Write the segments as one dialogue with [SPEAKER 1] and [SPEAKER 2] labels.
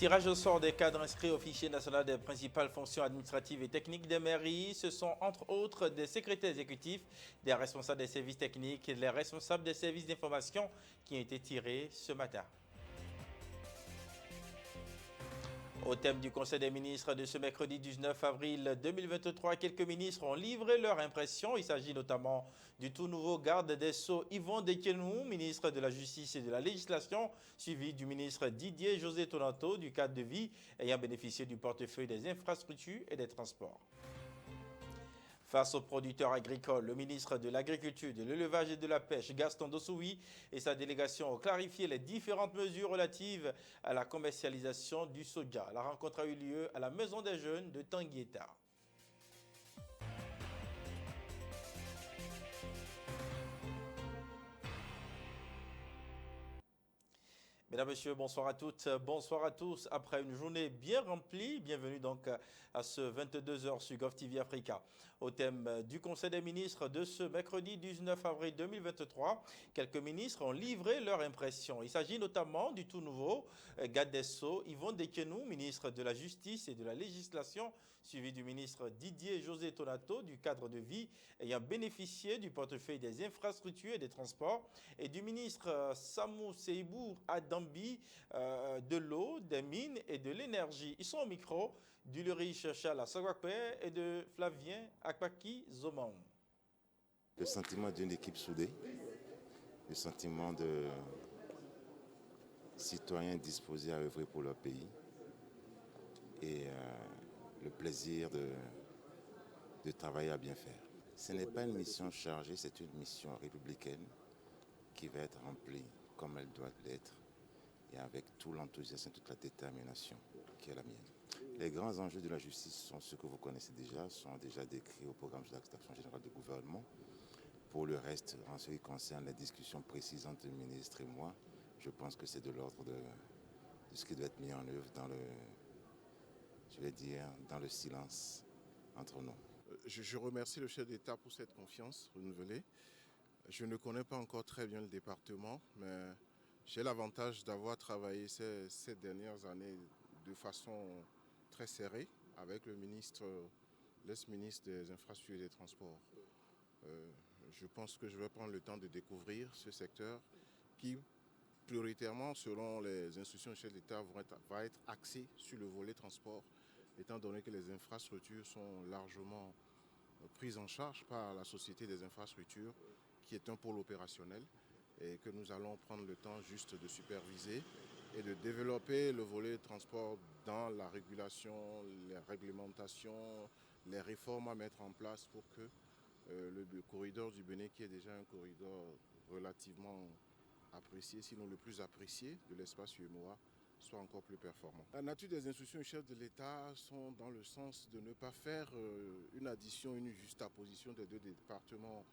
[SPEAKER 1] Tirage au sort des cadres inscrits au fichier national des principales fonctions administratives et techniques des mairies. Ce sont entre autres des secrétaires exécutifs, des responsables des services techniques et les responsables des services d'information qui ont été tirés ce matin. Au thème du Conseil des ministres de ce mercredi 19 avril 2023, quelques ministres ont livré leur impression. Il s'agit notamment du tout nouveau garde des Sceaux Yvon Dequenou, ministre de la Justice et de la Législation, suivi du ministre Didier José Tonanto du cadre de vie ayant bénéficié du portefeuille des infrastructures et des transports. Face aux producteurs agricoles, le ministre de l'Agriculture, de l'Élevage et de la Pêche, Gaston Dossoui, et sa délégation ont clarifié les différentes mesures relatives à la commercialisation du soja. La rencontre a eu lieu à la Maison des Jeunes de Tanguieta. Mesdames, Messieurs, bonsoir à toutes, bonsoir à tous. Après une journée bien remplie, bienvenue donc à ce 22h sur GovTV Africa. Au thème du Conseil des ministres de ce mercredi 19 avril 2023, quelques ministres ont livré leur impression. Il s'agit notamment du tout nouveau garde des Sceaux Yvon Dequenou, ministre de la Justice et de la Législation, suivi du ministre Didier José Tonanto du cadre de vie ayant bénéficié du portefeuille des infrastructures et des transports, et du ministre Samou Seibou Adam de l'eau, des mines et de l'énergie. Ils sont au micro d'Ulrich Chala Sagwakpe et de Flavien Akpaki Zoman.
[SPEAKER 2] Le sentiment d'une équipe soudée, le sentiment de citoyens disposés à œuvrer pour leur pays et le plaisir de travailler à bien faire. Ce n'est pas une mission chargée, c'est une mission républicaine qui va être remplie comme elle doit l'être, et avec tout l'enthousiasme et toute la détermination qui est la mienne. Les grands enjeux de la justice sont ceux que vous connaissez déjà, sont déjà décrits au programme d'action générale du gouvernement. Pour le reste, en ce qui concerne les discussions précises entre le ministre et moi, je pense que c'est de l'ordre de ce qui doit être mis en œuvre dans le silence entre nous.
[SPEAKER 3] Je remercie le chef d'État pour cette confiance renouvelée. Je ne connais pas encore très bien le département, mais j'ai l'avantage d'avoir travaillé ces dernières années de façon très serrée avec l'ex-ministre des Infrastructures et des Transports. Je pense que je vais prendre le temps de découvrir ce secteur qui, prioritairement, selon les instructions du chef d'État, va être axé sur le volet transport, étant donné que les infrastructures sont largement prises en charge par la Société des infrastructures, qui est un pôle opérationnel, et que nous allons prendre le temps juste de superviser et de développer le volet transport dans la régulation, les réglementations, les réformes à mettre en place pour que le corridor du Bénin, qui est déjà un corridor relativement apprécié, sinon le plus apprécié de l'espace UEMOA, soit encore plus performant. La nature des instructions du chef de l'État sont dans le sens de ne pas faire une addition, une juxtaposition des deux départements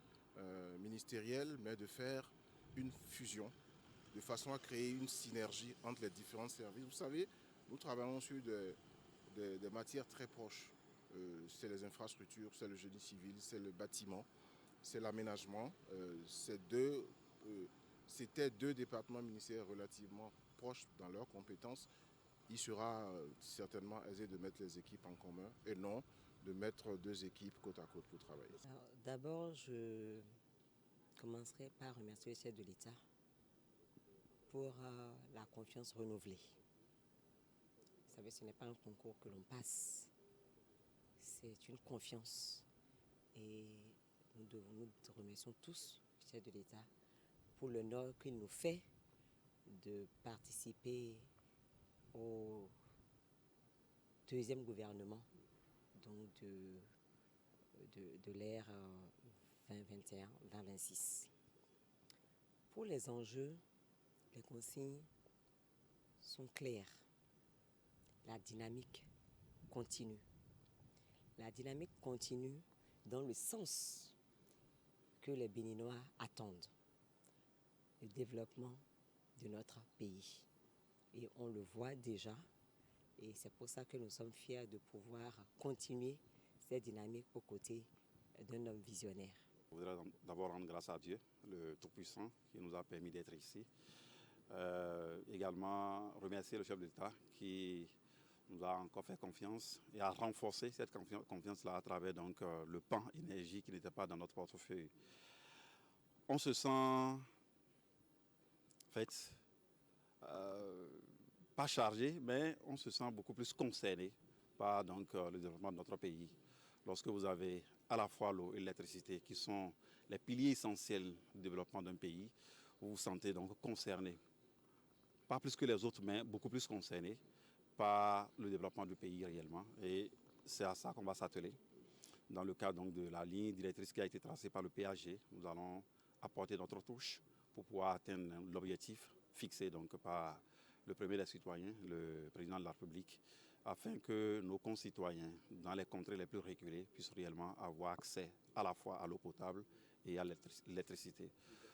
[SPEAKER 3] ministériels, mais de faire une fusion, de façon à créer une synergie entre les différents services. Vous savez, nous travaillons sur des matières très proches. C'est les infrastructures, c'est le génie civil, c'est le bâtiment, c'est l'aménagement. C'était deux départements ministériels relativement proches dans leurs compétences. Il sera certainement aisé de mettre les équipes en commun et non de mettre deux équipes côte à côte pour travailler.
[SPEAKER 4] D'abord, je commencerai par remercier le chef de l'État pour la confiance renouvelée. Vous savez, ce n'est pas un concours que l'on passe, c'est une confiance. Et nous remercions tous le chef de l'État pour l'honneur qu'il nous fait de participer au deuxième gouvernement donc de l'ère 2021-2026. Pour les enjeux, les consignes sont claires. La dynamique continue. La dynamique continue dans le sens que les Béninois attendent. Le développement de notre pays. Et on le voit déjà. Et c'est pour ça que nous sommes fiers de pouvoir continuer cette dynamique aux côtés d'un homme visionnaire.
[SPEAKER 5] Je voudrais d'abord rendre grâce à Dieu, le Tout-Puissant, qui nous a permis d'être ici. Également remercier le chef de l'État qui nous a encore fait confiance et a renforcé cette confiance-là à travers donc, le pan énergie qui n'était pas dans notre portefeuille. On se sent en fait pas chargé, mais on se sent beaucoup plus concerné par donc, le développement de notre pays. Lorsque vous avez à la fois l'eau et l'électricité qui sont les piliers essentiels du développement d'un pays, vous vous sentez donc concerné. Pas plus que les autres, mais beaucoup plus concernés par le développement du pays réellement. Et c'est à ça qu'on va s'atteler. Dans le cadre donc, de la ligne directrice qui a été tracée par le PAG, nous allons apporter notre touche pour pouvoir atteindre l'objectif fixé donc, par le premier des citoyens, le président de la République, afin que nos concitoyens, dans les contrées les plus reculées, puissent réellement avoir accès à la fois à l'eau potable et à l'électricité.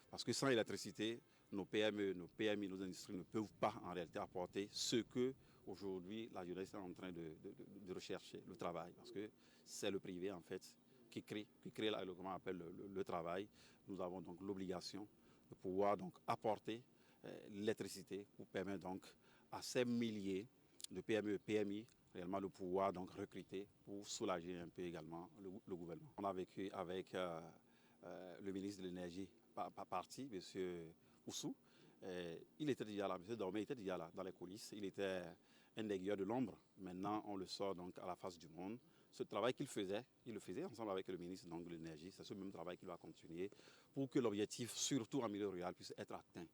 [SPEAKER 5] Parce que sans électricité, nos PME, nos PMI, nos industries ne peuvent pas en réalité apporter ce que aujourd'hui la jeunesse est en train de rechercher, le travail. Parce que c'est le privé en fait qui crée comment on appelle le travail. Nous avons donc l'obligation de pouvoir donc apporter l'électricité pour permettre donc à ces milliers de PME et PMI réellement de pouvoir donc recruter pour soulager un peu également le gouvernement. On a vécu avec le ministre de l'Énergie parti, M. Oussou. Il était déjà là, M. Dormé était déjà là dans les coulisses. Il était un des guerriers de l'ombre. Maintenant, on le sort donc à la face du monde. Ce travail qu'il faisait, il le faisait ensemble avec le ministre donc, de l'Énergie. C'est ce même travail qu'il va continuer pour que l'objectif, surtout en milieu rural, puisse être atteint.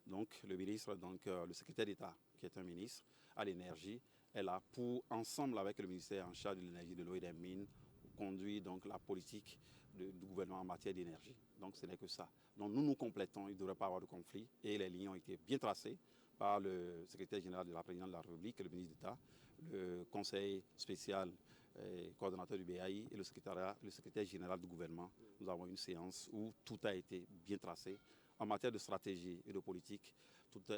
[SPEAKER 5] Donc, le ministre, donc, le secrétaire d'État, qui est un ministre à l'énergie, est là pour, ensemble avec le ministère en charge de l'énergie, de l'eau et des mines, conduire donc, la politique du gouvernement en matière d'énergie. Donc, ce n'est que ça. Donc, nous complétons, il ne devrait pas avoir de conflit. Et les lignes ont été bien tracées par le secrétaire général de la présidence de la République, le ministre d'État, le conseil spécial coordonnateur du BAI et le secrétaire général du gouvernement. Nous avons une séance où tout a été bien tracé. En matière de stratégie et de politique,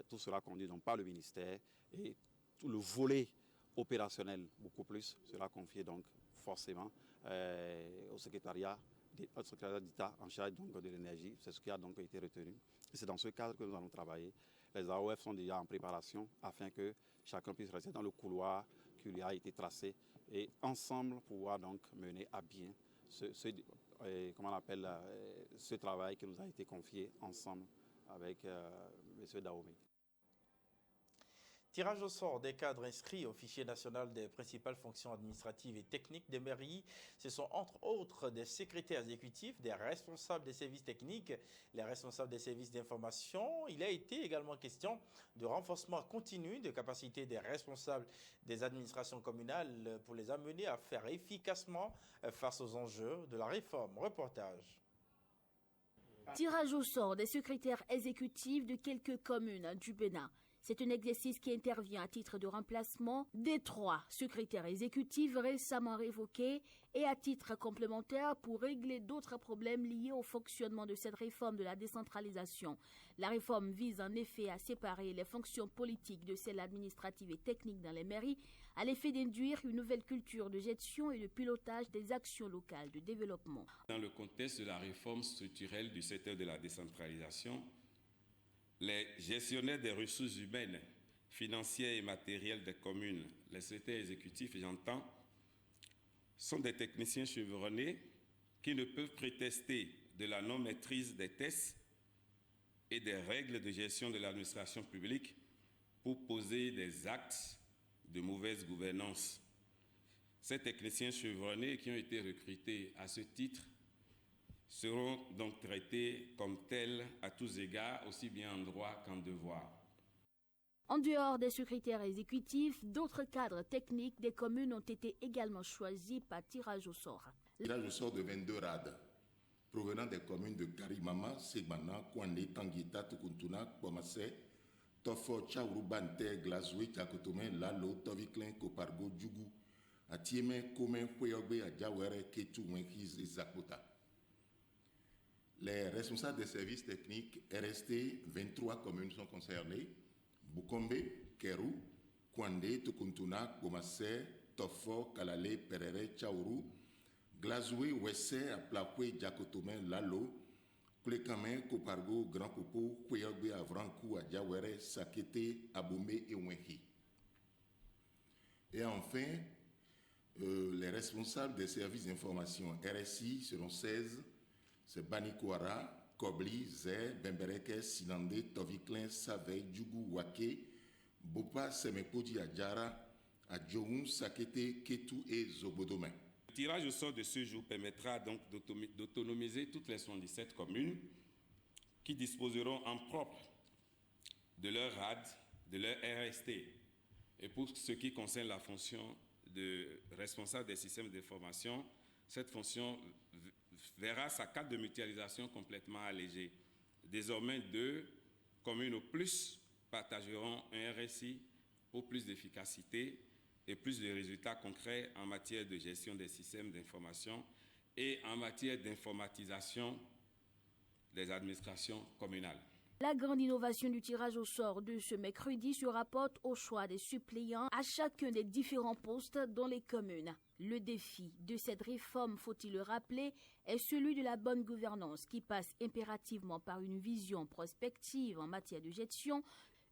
[SPEAKER 5] tout sera conduit donc par le ministère et tout le volet opérationnel, beaucoup plus, sera confié donc forcément au secrétariat d'État en charge donc, de l'énergie. C'est ce qui a donc été retenu. Et c'est dans ce cadre que nous allons travailler. Les AOF sont déjà en préparation afin que chacun puisse rester dans le couloir qui lui a été tracé et ensemble pouvoir donc mener à bien ce travail qui nous a été confié ensemble avec M. Dahomey.
[SPEAKER 1] Tirage au sort des cadres inscrits au fichier national des principales fonctions administratives et techniques des mairies. Ce sont entre autres des secrétaires exécutifs, des responsables des services techniques, les responsables des services d'information. Il a été également question de renforcement continu de capacités des responsables des administrations communales pour les amener à faire efficacement face aux enjeux de la réforme. Reportage.
[SPEAKER 6] Tirage au sort des secrétaires exécutifs de quelques communes du Bénin. C'est un exercice qui intervient à titre de remplacement des 3 secrétaires exécutifs récemment révoqués et à titre complémentaire pour régler d'autres problèmes liés au fonctionnement de cette réforme de la décentralisation. La réforme vise en effet à séparer les fonctions politiques de celles administratives et techniques dans les mairies, à l'effet d'induire une nouvelle culture de gestion et de pilotage des actions locales de développement.
[SPEAKER 7] Dans le contexte de la réforme structurelle du secteur de la décentralisation, les gestionnaires des ressources humaines, financières et matérielles des communes, les secrétaires exécutifs, j'entends, sont des techniciens chevronnés qui ne peuvent prétester de la non-maîtrise des tests et des règles de gestion de l'administration publique pour poser des actes de mauvaise gouvernance. Ces techniciens chevronnés qui ont été recrutés à ce titre seront donc traités comme tels à tous égards, aussi bien en droit qu'en devoir.
[SPEAKER 6] En dehors des secrétaires exécutifs, d'autres cadres techniques des communes ont été également choisis par tirage au sort.
[SPEAKER 8] Tirage au sort de 22 rades provenant des communes de Karimama, Segmana, Kouane, Tanguita, Tukuntuna, Kwamase, Tofo, Tchaourou, Bante, Glazoué, Tchakotome, Lalo, Toviklin, Kopargo, Djougou, Atieme, Kome, Hweyogbe, Adjawere, Ketu, Wenkiz et Zakota. Les responsables des services techniques RST, 23 communes sont concernées. Bukombe, Kerou, Kwande, Tukuntuna, Komase, Tofo, Kalale, Perere, Tchaourou, Glazoué, Wesse, Aplakwe, Djakotome, Lalo, Plekame, Kopargo, Grand Popo, Kweyogbe, Avrankou, Adjawere, Sakete, Abomey et Wenki. Et enfin, les responsables des services d'information RSI seront 16, c'est Banikouara, Kobli, Zé, Bembereke, Sinande, Toviklin, Savey, Djougou, Wake, Bopa, Semekodi, Adjara, Adjoun, Sakete, Ketou et Zobodome.
[SPEAKER 7] Le tirage au sort de ce jour permettra donc d'autonomiser toutes les 77 communes qui disposeront en propre de leur RAD, de leur RST. Et pour ce qui concerne la fonction de responsable des systèmes d'information, cette fonction verra sa carte de mutualisation complètement allégée. Désormais, 2 communes au plus partageront un RSI pour plus d'efficacité et plus de résultats concrets en matière de gestion des systèmes d'information et en matière d'informatisation des administrations communales.
[SPEAKER 6] La grande innovation du tirage au sort de ce mercredi se rapporte au choix des suppléants à chacun des différents postes dans les communes. Le défi de cette réforme, faut-il le rappeler, est celui de la bonne gouvernance qui passe impérativement par une vision prospective en matière de gestion,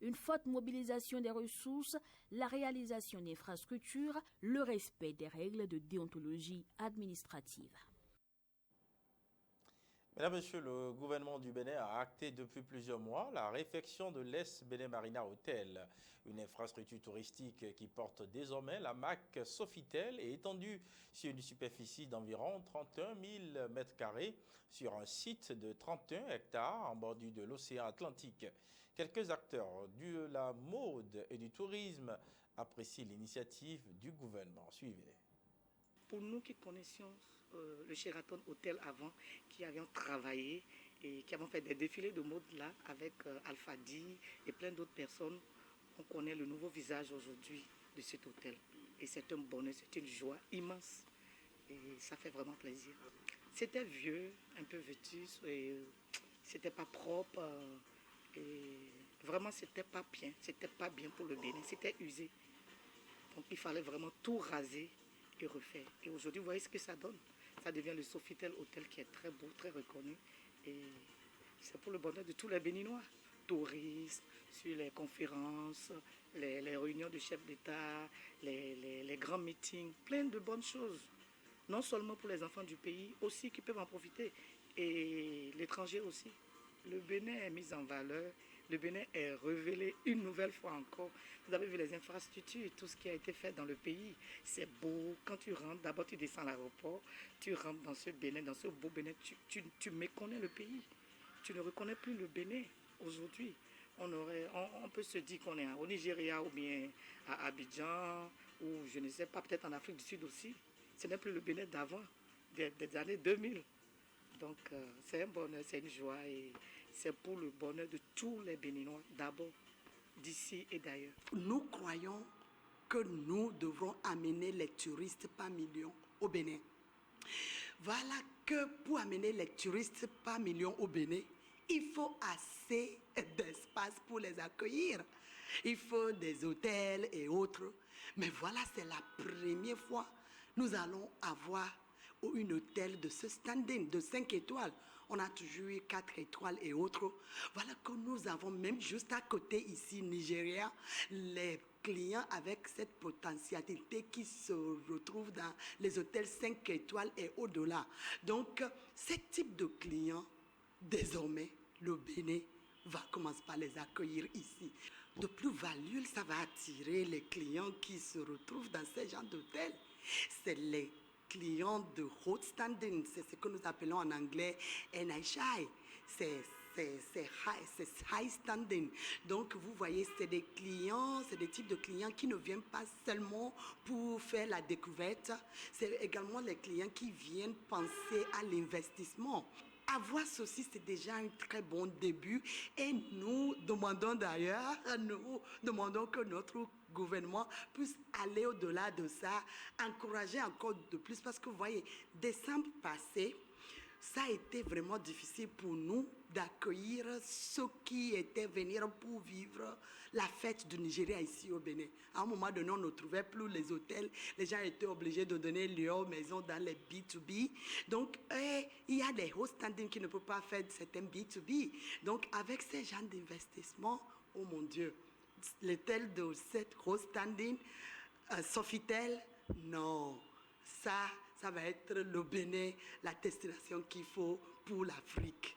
[SPEAKER 6] une forte mobilisation des ressources, la réalisation d'infrastructures, le respect des règles de déontologie administrative.
[SPEAKER 1] Mesdames, Messieurs, le gouvernement du Bénin a acté depuis plusieurs mois la réfection de l'Est Bénin Marina Hotel, une infrastructure touristique qui porte désormais la marque Sofitel et étendue sur une superficie d'environ 31 000 m² sur un site de 31 hectares en bordure de l'océan Atlantique. Quelques acteurs de la mode et du tourisme apprécient l'initiative du gouvernement. Suivez.
[SPEAKER 9] Pour nous qui connaissions le Sheraton Hotel avant, qui avions travaillé et qui avons fait des défilés de mode là avec Alpha D et plein d'autres personnes, on connaît le nouveau visage aujourd'hui de cet hôtel. Et c'est un bonheur, c'est une joie immense et ça fait vraiment plaisir. C'était vieux, un peu vétus et c'était pas propre et vraiment c'était pas bien pour le Bénin, c'était usé. Donc il fallait vraiment tout raser et refaire. Et aujourd'hui, vous voyez ce que ça donne. Ça devient le Sofitel Hotel qui est très beau, très reconnu. Et c'est pour le bonheur de tous les Béninois. Touristes, sur les conférences, les réunions de chefs d'État, les grands meetings, plein de bonnes choses. Non seulement pour les enfants du pays, aussi qui peuvent en profiter. Et l'étranger aussi. Le Bénin est mis en valeur. Le Bénin est révélé une nouvelle fois encore. Vous avez vu les infrastructures, tout ce qui a été fait dans le pays. C'est beau. Quand tu rentres, d'abord tu descends à l'aéroport, tu rentres dans ce Bénin, dans ce beau Bénin, tu méconnais le pays. Tu ne reconnais plus le Bénin aujourd'hui. On peut se dire qu'on est au Nigeria ou bien à Abidjan ou je ne sais pas, peut-être en Afrique du Sud aussi. Ce n'est plus le Bénin d'avant, des années 2000. Donc c'est un bonheur, c'est une joie et c'est pour le bonheur de tous les Béninois, d'abord, d'ici et d'ailleurs.
[SPEAKER 10] Nous croyons que nous devrons amener les touristes par millions au Bénin. Voilà que pour amener les touristes par millions au Bénin, il faut assez d'espace pour les accueillir. Il faut des hôtels et autres. Mais voilà, c'est la première fois que nous allons avoir un hôtel de ce standing, de 5 étoiles. On a toujours eu 4 étoiles et autres. Voilà que nous avons même juste à côté ici, Nigeria, les clients avec cette potentialité qui se retrouvent dans les hôtels 5 étoiles et au-delà. Donc, ce type de clients, désormais, le Bénin va commencer par les accueillir ici. De plus-value, ça va attirer les clients qui se retrouvent dans ces genres d'hôtels. C'est les clients de haut standing, c'est ce que nous appelons en anglais NHI, c'est high standing. Donc vous voyez, c'est des clients, c'est des types de clients qui ne viennent pas seulement pour faire la découverte, c'est également les clients qui viennent penser à l'investissement. Avoir ceci, c'est déjà un très bon début et nous demandons que notre gouvernement puisse aller au-delà de ça, encourager encore de plus parce que vous voyez, décembre passé, ça a été vraiment difficile pour nous d'accueillir ceux qui étaient venus pour vivre la fête du Nigeria ici au Bénin. À un moment donné, on ne trouvait plus les hôtels. Les gens étaient obligés de donner leur maison dans les B2B. Donc, il y a des host standing qui ne peuvent pas faire certains B2B. Donc, avec ces genres d'investissement, oh mon Dieu, l'hôtel de cette host standing, Sofitel, non, ça va être le Bénin, la destination qu'il faut pour l'Afrique.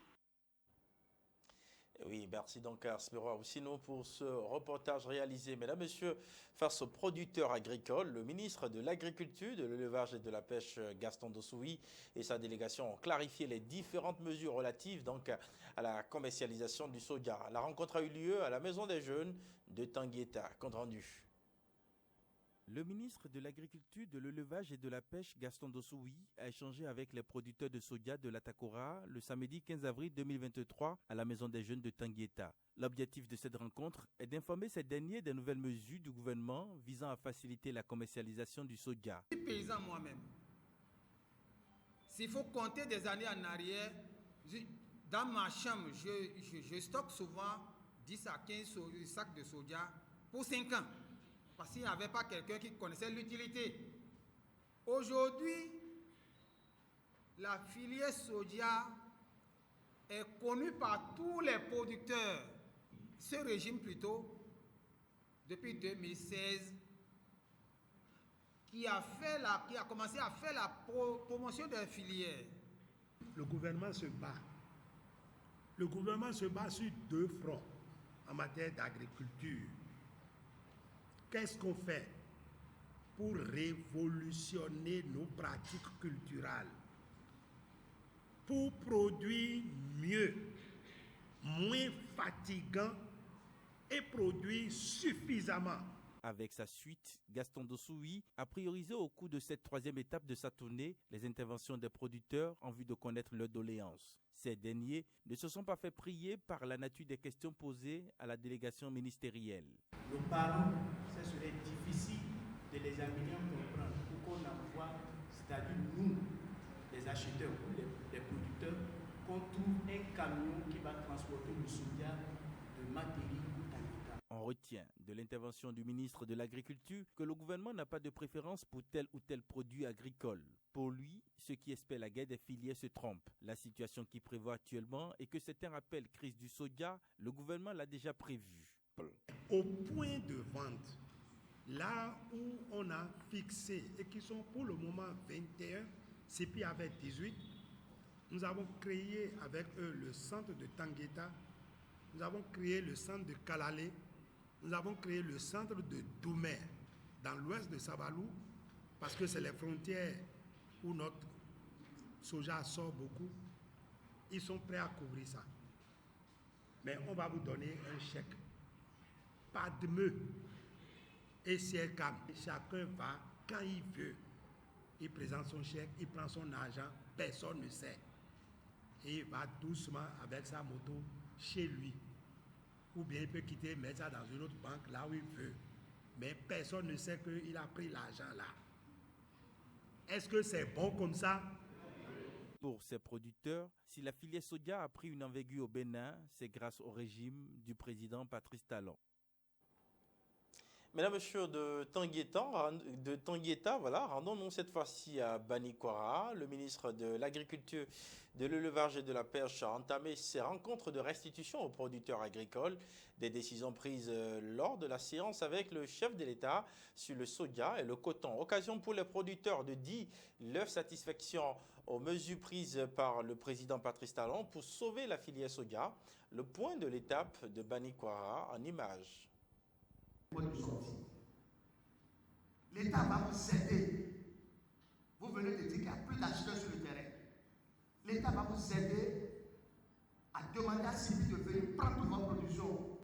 [SPEAKER 1] Oui, merci donc à Asmira Oussino pour ce reportage réalisé. Mesdames, Messieurs, face aux producteurs agricoles, le ministre de l'Agriculture, de l'Élevage et de la Pêche, Gaston Dossoui, et sa délégation ont clarifié les différentes mesures relatives donc à la commercialisation du soja. La rencontre a eu lieu à la Maison des Jeunes de Tanguieta. Compte rendu. Le ministre de l'Agriculture, de l'Élevage et de la Pêche, Gaston Dossoui, a échangé avec les producteurs de soja de l'Atakora le samedi 15 avril 2023 à la Maison des Jeunes de Tanguieta. L'objectif de cette rencontre est d'informer ces derniers des nouvelles mesures du gouvernement visant à faciliter la commercialisation du soja.
[SPEAKER 11] Je suis paysan moi-même. S'il faut compter des années en arrière, dans ma chambre, je stocke souvent 10 à 15 sacs de soja pour 5 ans. Parce qu'il n'y avait pas quelqu'un qui connaissait l'utilité. Aujourd'hui, la filière soja est connue par tous les producteurs. Ce régime plutôt, depuis 2016, qui a commencé à faire la promotion de la filière.
[SPEAKER 12] Le gouvernement se bat. Le gouvernement se bat sur 2 fronts en matière d'agriculture. Qu'est-ce qu'on fait pour révolutionner nos pratiques culturelles, pour produire mieux, moins fatigant et produire suffisamment?
[SPEAKER 1] Avec sa suite, Gaston Dossoui a priorisé au cours de cette 3e étape de sa tournée les interventions des producteurs en vue de connaître leurs doléances. Ces derniers ne se sont pas fait prier par la nature des questions posées à la délégation ministérielle.
[SPEAKER 12] Nous parlons, ce serait difficile de les amener à comprendre pour qu'on envoie, c'est-à-dire nous, les acheteurs ou les producteurs, qu'on trouve un camion qui va transporter le soja de matériel ou d'habitat.
[SPEAKER 1] On retient de l'intervention du ministre de l'Agriculture que le gouvernement n'a pas de préférence pour tel ou tel produit agricole. Pour lui, ceux qui espèrent la guerre des filières se trompent. La situation qui prévaut actuellement est que certains rappellent crise du soja, le gouvernement l'a déjà prévu.
[SPEAKER 12] Au point de vente, là où on a fixé et qui sont pour le moment 21, CEPI avait 18, nous avons créé avec eux le centre de Tanguieta, nous avons créé le centre de Kalale, nous avons créé le centre de Doumer dans l'ouest de Sabalou, parce que c'est les frontières où notre soja sort beaucoup. Ils sont prêts à couvrir ça. Mais on va vous donner un chèque. Pas de me. Et c'est calme. Chacun va quand il veut. Il présente son chèque, il prend son argent, personne ne sait. Et il va doucement avec sa moto chez lui. Ou bien il peut quitter, mettre ça dans une autre banque, là où il veut. Mais personne ne sait qu'il a pris l'argent là. Est-ce que c'est bon comme ça?
[SPEAKER 1] Pour ces producteurs, si la filière soja a pris une envergure au Bénin, c'est grâce au régime du président Patrice Talon. Mesdames, Messieurs de Tanguieta, voilà, rendons-nous cette fois-ci à Banikwara. Le ministre de l'Agriculture, de l'Élevage et de la Pêche a entamé ses rencontres de restitution aux producteurs agricoles. Des décisions prises lors de la séance avec le chef de l'État sur le soja et le coton. Occasion pour les producteurs de dire leur satisfaction aux mesures prises par le président Patrice Talon pour sauver la filière soja. Le point de l'étape de Banikwara en images.
[SPEAKER 13] L'État va vous aider. Vous venez de dire qu'il n'y a plus d'acheteurs sur le terrain. L'État va vous aider à demander à CEPI de venir prendre votre production.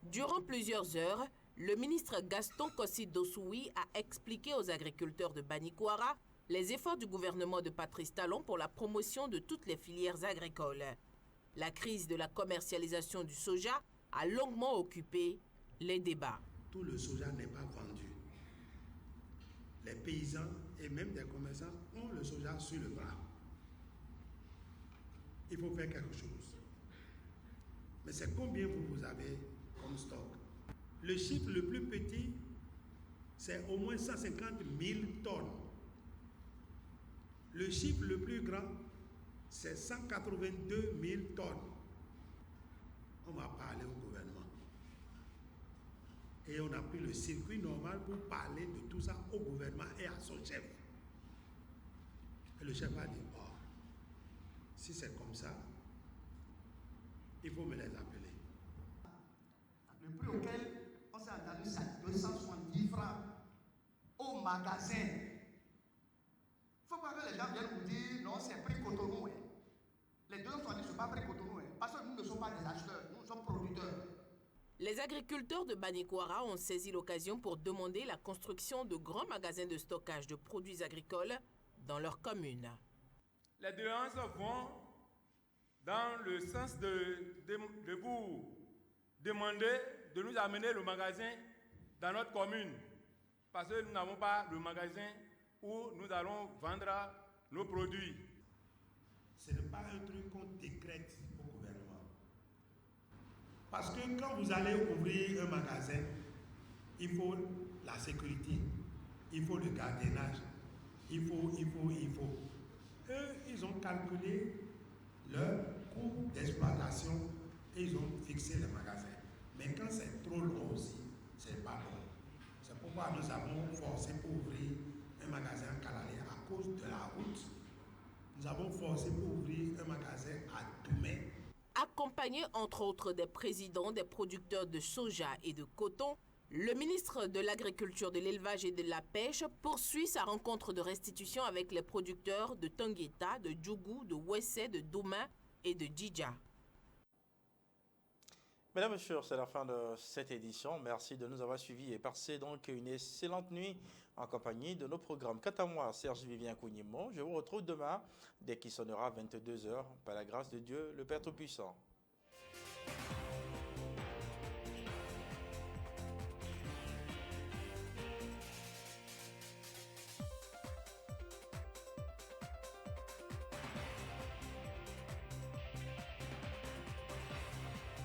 [SPEAKER 14] Durant plusieurs heures, le ministre Gaston Dossoui a expliqué aux agriculteurs de Banikwara les efforts du gouvernement de Patrice Talon pour la promotion de toutes les filières agricoles. La crise de la commercialisation du soja a longuement occupé les débats.
[SPEAKER 12] Tout le soja n'est pas vendu. Les paysans et même des commerçants ont le soja sur le bras. il faut faire quelque chose. Mais c'est combien vous avez comme stock? Le chiffre le plus petit, c'est au moins 150 000 tonnes. Le chiffre le plus grand, c'est 182 000 tonnes. On va parler au gouvernement. Et on a pris le circuit normal pour parler de tout ça au gouvernement et à son chef. Et le chef a dit, oh, si c'est comme ça, il faut me les appeler.
[SPEAKER 13] Le prix auquel on s'est entendu, c'est 270 francs au magasin. Il ne faut pas que les gens viennent vous dire, non, c'est prix Cotonou. Les 270 ne sont pas prix Cotonou, parce que nous ne sommes pas des acheteurs, nous sommes producteurs.
[SPEAKER 14] Les agriculteurs de Banikwara ont saisi l'occasion pour demander la construction de grands magasins de stockage de produits agricoles dans leur commune.
[SPEAKER 15] Les doléances vont dans le sens de vous demander de nous amener le magasin dans notre commune, parce que nous n'avons pas le magasin où nous allons vendre nos produits.
[SPEAKER 12] Ce n'est pas un truc qu'on décrète au gouvernement. Parce que quand vous allez ouvrir un magasin, il faut la sécurité, il faut le gardiennage, il faut. Eux, ils ont calculé leur coût d'exploitation et ils ont fixé le magasin. Mais quand c'est trop long aussi, c'est pas bon. C'est pourquoi nous avons forcé pour ouvrir un magasin en Kalalé à cause de la route. Nous avons forcé pour ouvrir un magasin à Doumé.
[SPEAKER 14] Accompagné entre autres des présidents des producteurs de soja et de coton, le ministre de l'Agriculture, de l'Élevage et de la Pêche poursuit sa rencontre de restitution avec les producteurs de Tangueta, de Djougou, de Wessé, de Douma et de Djidja.
[SPEAKER 1] Mesdames et messieurs, c'est la fin de cette édition. Merci de nous avoir suivis et passez donc une excellente nuit en compagnie de nos programmes. Quant à moi, Serge Vivien Kounimo, je vous retrouve demain dès qu'il sonnera 22 h par la grâce de Dieu, le Père Tout-Puissant.